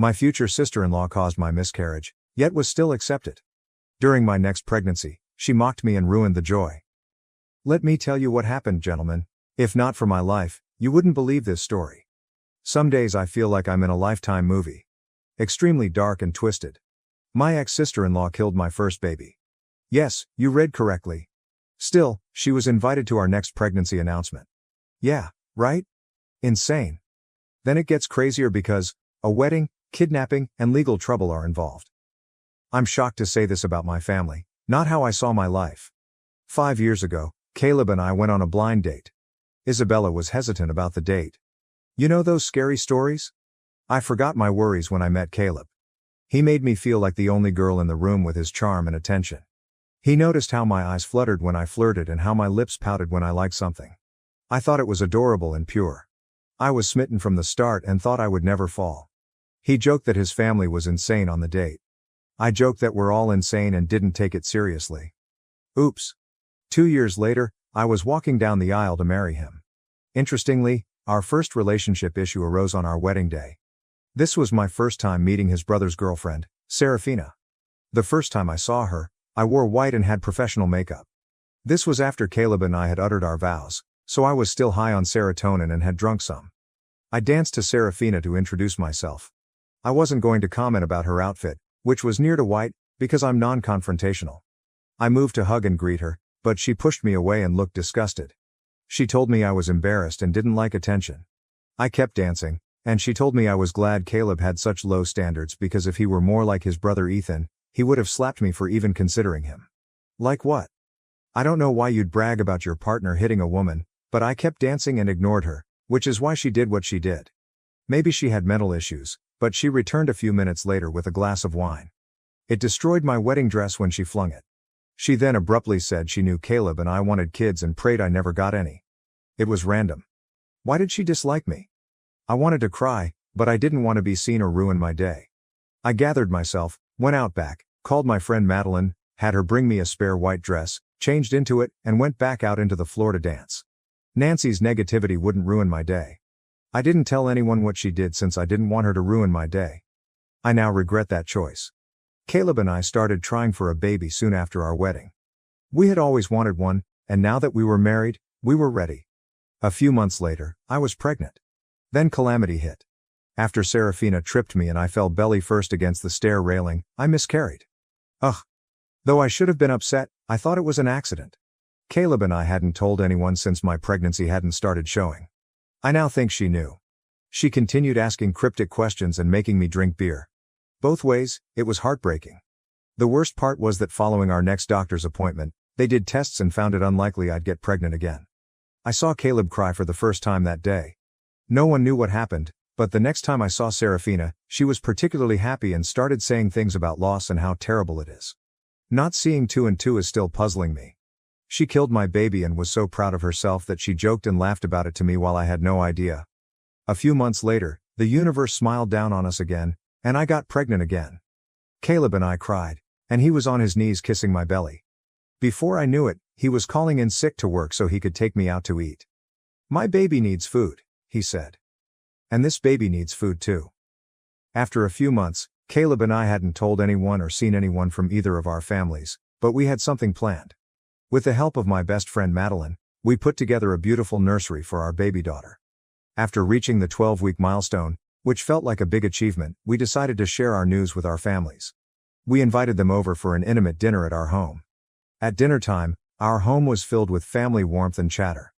My future sister-in-law caused my miscarriage, yet was still accepted. During my next pregnancy, she mocked me and ruined the joy. Let me tell you what happened, gentlemen. If not for my life, you wouldn't believe this story. Some days I feel like I'm in a Lifetime movie. Extremely dark and twisted. My ex-sister-in-law killed my first baby. Yes, you read correctly. Still, she was invited to our next pregnancy announcement. Yeah, right? Insane. Then it gets crazier because a wedding, kidnapping, and legal trouble are involved. I'm shocked to say this about my family, not how I saw my life. 5 years ago, Caleb and I went on a blind date. Isabella was hesitant about the date. You know those scary stories? I forgot my worries when I met Caleb. He made me feel like the only girl in the room with his charm and attention. He noticed how my eyes fluttered when I flirted and how my lips pouted when I liked something. I thought it was adorable and pure. I was smitten from the start and thought I would never fall. He joked that his family was insane on the date. I joked that we're all insane and didn't take it seriously. Oops. 2 years later, I was walking down the aisle to marry him. Interestingly, our first relationship issue arose on our wedding day. This was my first time meeting his brother's girlfriend, Serafina. The first time I saw her, I wore white and had professional makeup. This was after Caleb and I had uttered our vows, so I was still high on serotonin and had drunk some. I danced to Serafina to introduce myself. I wasn't going to comment about her outfit, which was near to white, because I'm non-confrontational. I moved to hug and greet her, but she pushed me away and looked disgusted. She told me I was embarrassed and didn't like attention. I kept dancing, and she told me I was glad Caleb had such low standards because if he were more like his brother Ethan, he would have slapped me for even considering him. Like what? I don't know why you'd brag about your partner hitting a woman, but I kept dancing and ignored her, which is why she did what she did. Maybe she had mental issues, but she returned a few minutes later with a glass of wine. It destroyed my wedding dress when she flung it. She then abruptly said she knew Caleb and I wanted kids and prayed I never got any. It was random. Why did she dislike me? I wanted to cry, but I didn't want to be seen or ruin my day. I gathered myself, went out back, called my friend Madeline, had her bring me a spare white dress, changed into it, and went back out into the floor to dance. Nancy's negativity wouldn't ruin my day. I didn't tell anyone what she did since I didn't want her to ruin my day. I now regret that choice. Caleb and I started trying for a baby soon after our wedding. We had always wanted one, and now that we were married, we were ready. A few months later, I was pregnant. Then calamity hit. After Serafina tripped me and I fell belly first against the stair railing, I miscarried. Ugh. Though I should have been upset, I thought it was an accident. Caleb and I hadn't told anyone since my pregnancy hadn't started showing. I now think she knew. She continued asking cryptic questions and making me drink beer. Both ways, it was heartbreaking. The worst part was that following our next doctor's appointment, they did tests and found it unlikely I'd get pregnant again. I saw Caleb cry for the first time that day. No one knew what happened, but the next time I saw Serafina, she was particularly happy and started saying things about loss and how terrible it is. Not seeing 2 and 2 is still puzzling me. She killed my baby and was so proud of herself that she joked and laughed about it to me while I had no idea. A few months later, the universe smiled down on us again, and I got pregnant again. Caleb and I cried, and he was on his knees kissing my belly. Before I knew it, he was calling in sick to work so he could take me out to eat. My baby needs food, he said. And this baby needs food too. After a few months, Caleb and I hadn't told anyone or seen anyone from either of our families, but we had something planned. With the help of my best friend Madeline, we put together a beautiful nursery for our baby daughter. After reaching the 12-week milestone, which felt like a big achievement, we decided to share our news with our families. We invited them over for an intimate dinner at our home. At dinner time, our home was filled with family warmth and chatter.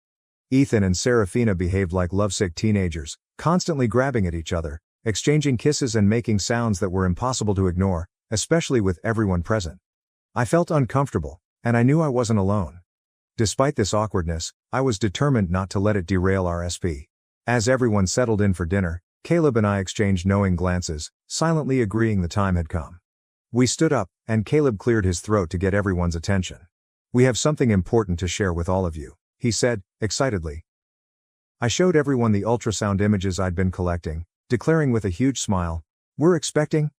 Ethan and Serafina behaved like lovesick teenagers, constantly grabbing at each other, exchanging kisses and making sounds that were impossible to ignore, especially with everyone present. I felt uncomfortable, and I knew I wasn't alone. Despite this awkwardness, I was determined not to let it derail our SP. As everyone settled in for dinner, Caleb and I exchanged knowing glances, silently agreeing the time had come. We stood up, and Caleb cleared his throat to get everyone's attention. "We have something important to share with all of you," he said, excitedly. I showed everyone the ultrasound images I'd been collecting, declaring with a huge smile, "We're expecting?"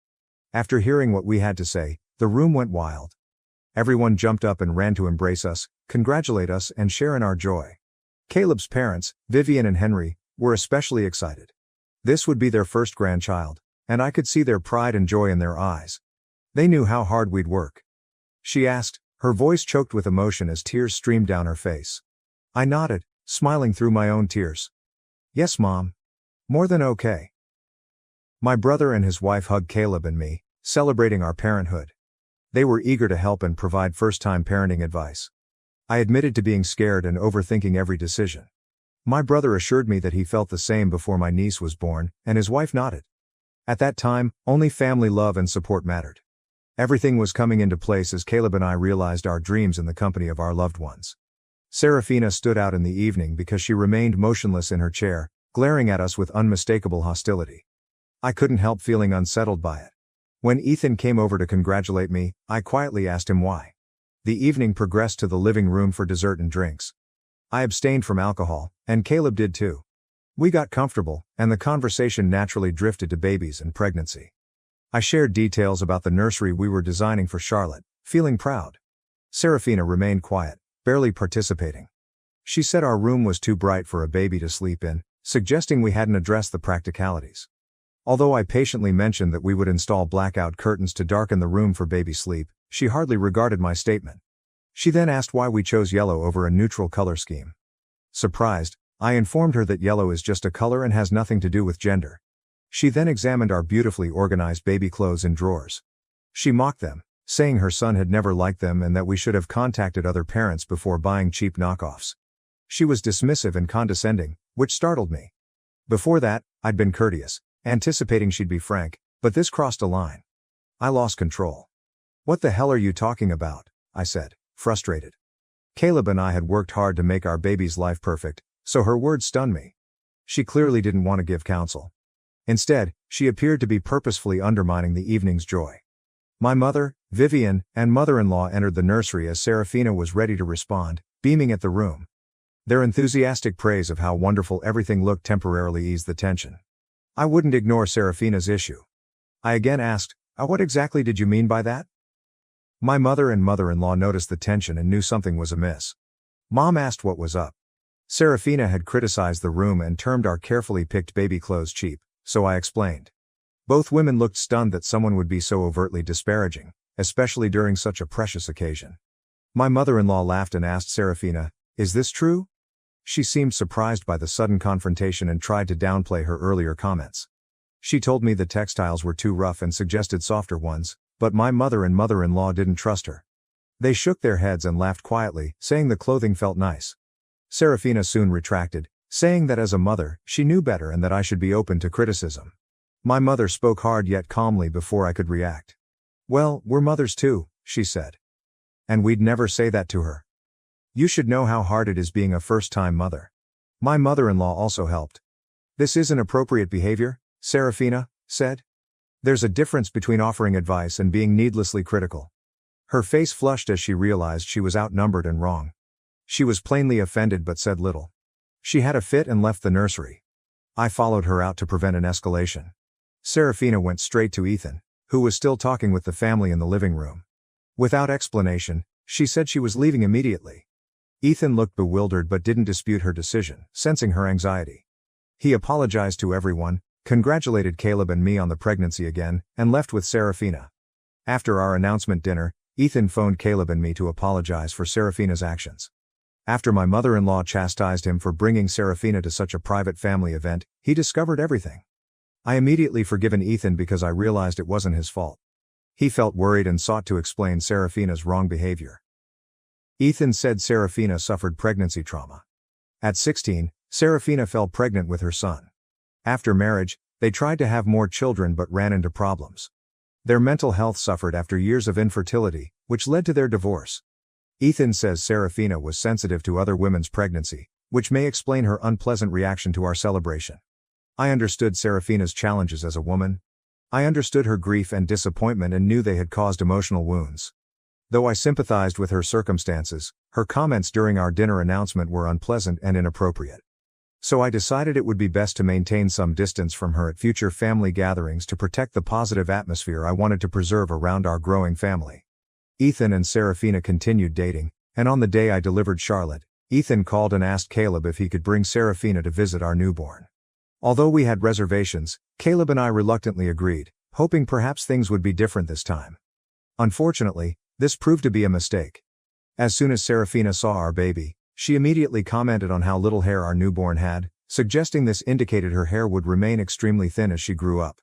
After hearing what we had to say, the room went wild. Everyone jumped up and ran to embrace us, congratulate us and share in our joy. Caleb's parents, Vivian and Henry, were especially excited. This would be their first grandchild, and I could see their pride and joy in their eyes. They knew how hard we'd work. She asked, her voice choked with emotion as tears streamed down her face. I nodded, smiling through my own tears. Yes, Mom. More than okay. My brother and his wife hugged Caleb and me, celebrating our parenthood. They were eager to help and provide first-time parenting advice. I admitted to being scared and overthinking every decision. My brother assured me that he felt the same before my niece was born, and his wife nodded. At that time, only family love and support mattered. Everything was coming into place as Caleb and I realized our dreams in the company of our loved ones. Serafina stood out in the evening because she remained motionless in her chair, glaring at us with unmistakable hostility. I couldn't help feeling unsettled by it. When Ethan came over to congratulate me, I quietly asked him why. The evening progressed to the living room for dessert and drinks. I abstained from alcohol, and Caleb did too. We got comfortable, and the conversation naturally drifted to babies and pregnancy. I shared details about the nursery we were designing for Charlotte, feeling proud. Serafina remained quiet, barely participating. She said our room was too bright for a baby to sleep in, suggesting we hadn't addressed the practicalities. Although I patiently mentioned that we would install blackout curtains to darken the room for baby sleep, she hardly regarded my statement. She then asked why we chose yellow over a neutral color scheme. Surprised, I informed her that yellow is just a color and has nothing to do with gender. She then examined our beautifully organized baby clothes in drawers. She mocked them, saying her son had never liked them and that we should have contacted other parents before buying cheap knockoffs. She was dismissive and condescending, which startled me. Before that, I'd been courteous, anticipating she'd be frank, but this crossed a line. I lost control. What the hell are you talking about? I said, frustrated. Caleb and I had worked hard to make our baby's life perfect, so her words stunned me. She clearly didn't want to give counsel. Instead, she appeared to be purposefully undermining the evening's joy. My mother, Vivian, and mother-in-law entered the nursery as Serafina was ready to respond, beaming at the room. Their enthusiastic praise of how wonderful everything looked temporarily eased the tension. I wouldn't ignore Serafina's issue. I again asked, what exactly did you mean by that? My mother and mother-in-law noticed the tension and knew something was amiss. Mom asked what was up. Serafina had criticized the room and termed our carefully picked baby clothes cheap, so I explained. Both women looked stunned that someone would be so overtly disparaging, especially during such a precious occasion. My mother-in-law laughed and asked Serafina, "Is this true?" She seemed surprised by the sudden confrontation and tried to downplay her earlier comments. She told me the textiles were too rough and suggested softer ones, but my mother and mother-in-law didn't trust her. They shook their heads and laughed quietly, saying the clothing felt nice. Serafina soon retracted, saying that as a mother, she knew better and that I should be open to criticism. My mother spoke hard yet calmly before I could react. "Well, we're mothers too," she said. And we'd never say that to her. "You should know how hard it is being a first-time mother." My mother-in-law also helped. "This isn't appropriate behavior," Serafina said. "There's a difference between offering advice and being needlessly critical." Her face flushed as she realized she was outnumbered and wrong. She was plainly offended but said little. She had a fit and left the nursery. I followed her out to prevent an escalation. Serafina went straight to Ethan, who was still talking with the family in the living room. Without explanation, she said she was leaving immediately. Ethan looked bewildered but didn't dispute her decision, sensing her anxiety. He apologized to everyone, congratulated Caleb and me on the pregnancy again, and left with Serafina. After our announcement dinner, Ethan phoned Caleb and me to apologize for Serafina's actions. After my mother-in-law chastised him for bringing Serafina to such a private family event, he discovered everything. I immediately forgiven Ethan because I realized it wasn't his fault. He felt worried and sought to explain Serafina's wrong behavior. Ethan said Serafina suffered pregnancy trauma. At 16, Serafina fell pregnant with her son. After marriage, they tried to have more children but ran into problems. Their mental health suffered after years of infertility, which led to their divorce. Ethan says Serafina was sensitive to other women's pregnancy, which may explain her unpleasant reaction to our celebration. I understood Serafina's challenges as a woman. I understood her grief and disappointment and knew they had caused emotional wounds. Though I sympathized with her circumstances, her comments during our dinner announcement were unpleasant and inappropriate. So I decided it would be best to maintain some distance from her at future family gatherings to protect the positive atmosphere I wanted to preserve around our growing family. Ethan and Serafina continued dating, and on the day I delivered Charlotte, Ethan called and asked Caleb if he could bring Serafina to visit our newborn. Although we had reservations, Caleb and I reluctantly agreed, hoping perhaps things would be different this time. Unfortunately, this proved to be a mistake. As soon as Serafina saw our baby, she immediately commented on how little hair our newborn had, suggesting this indicated her hair would remain extremely thin as she grew up.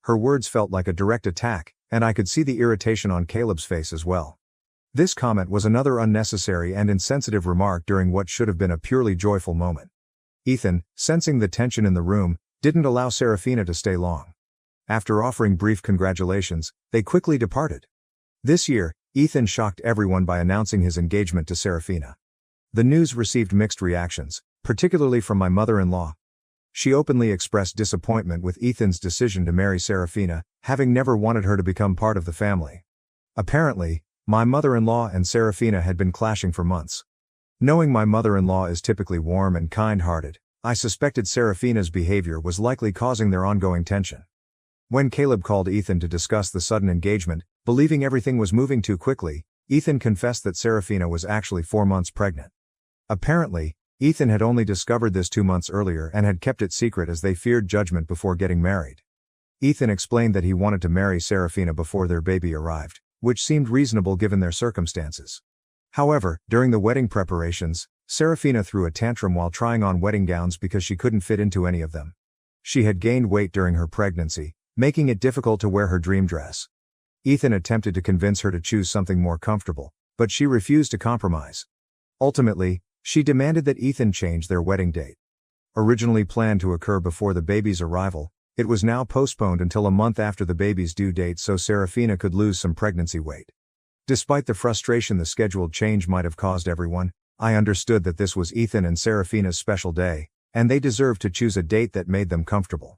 Her words felt like a direct attack, and I could see the irritation on Caleb's face as well. This comment was another unnecessary and insensitive remark during what should have been a purely joyful moment. Ethan, sensing the tension in the room, didn't allow Serafina to stay long. After offering brief congratulations, they quickly departed. This year, Ethan shocked everyone by announcing his engagement to Serafina. The news received mixed reactions, particularly from my mother-in-law. She openly expressed disappointment with Ethan's decision to marry Serafina, having never wanted her to become part of the family. Apparently, my mother-in-law and Serafina had been clashing for months. Knowing my mother-in-law is typically warm and kind-hearted, I suspected Serafina's behavior was likely causing their ongoing tension. When Caleb called Ethan to discuss the sudden engagement, believing everything was moving too quickly, Ethan confessed that Serafina was actually 4 months pregnant. Apparently, Ethan had only discovered this 2 months earlier and had kept it secret as they feared judgment before getting married. Ethan explained that he wanted to marry Serafina before their baby arrived, which seemed reasonable given their circumstances. However, during the wedding preparations, Serafina threw a tantrum while trying on wedding gowns because she couldn't fit into any of them. She had gained weight during her pregnancy, making it difficult to wear her dream dress. Ethan attempted to convince her to choose something more comfortable, but she refused to compromise. Ultimately, she demanded that Ethan change their wedding date. Originally planned to occur before the baby's arrival, it was now postponed until a month after the baby's due date so Serafina could lose some pregnancy weight. Despite the frustration the scheduled change might have caused everyone, I understood that this was Ethan and Serafina's special day, and they deserved to choose a date that made them comfortable.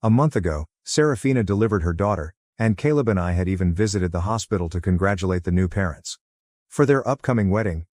A month ago, Serafina delivered her daughter, and Caleb and I had even visited the hospital to congratulate the new parents. For their upcoming wedding,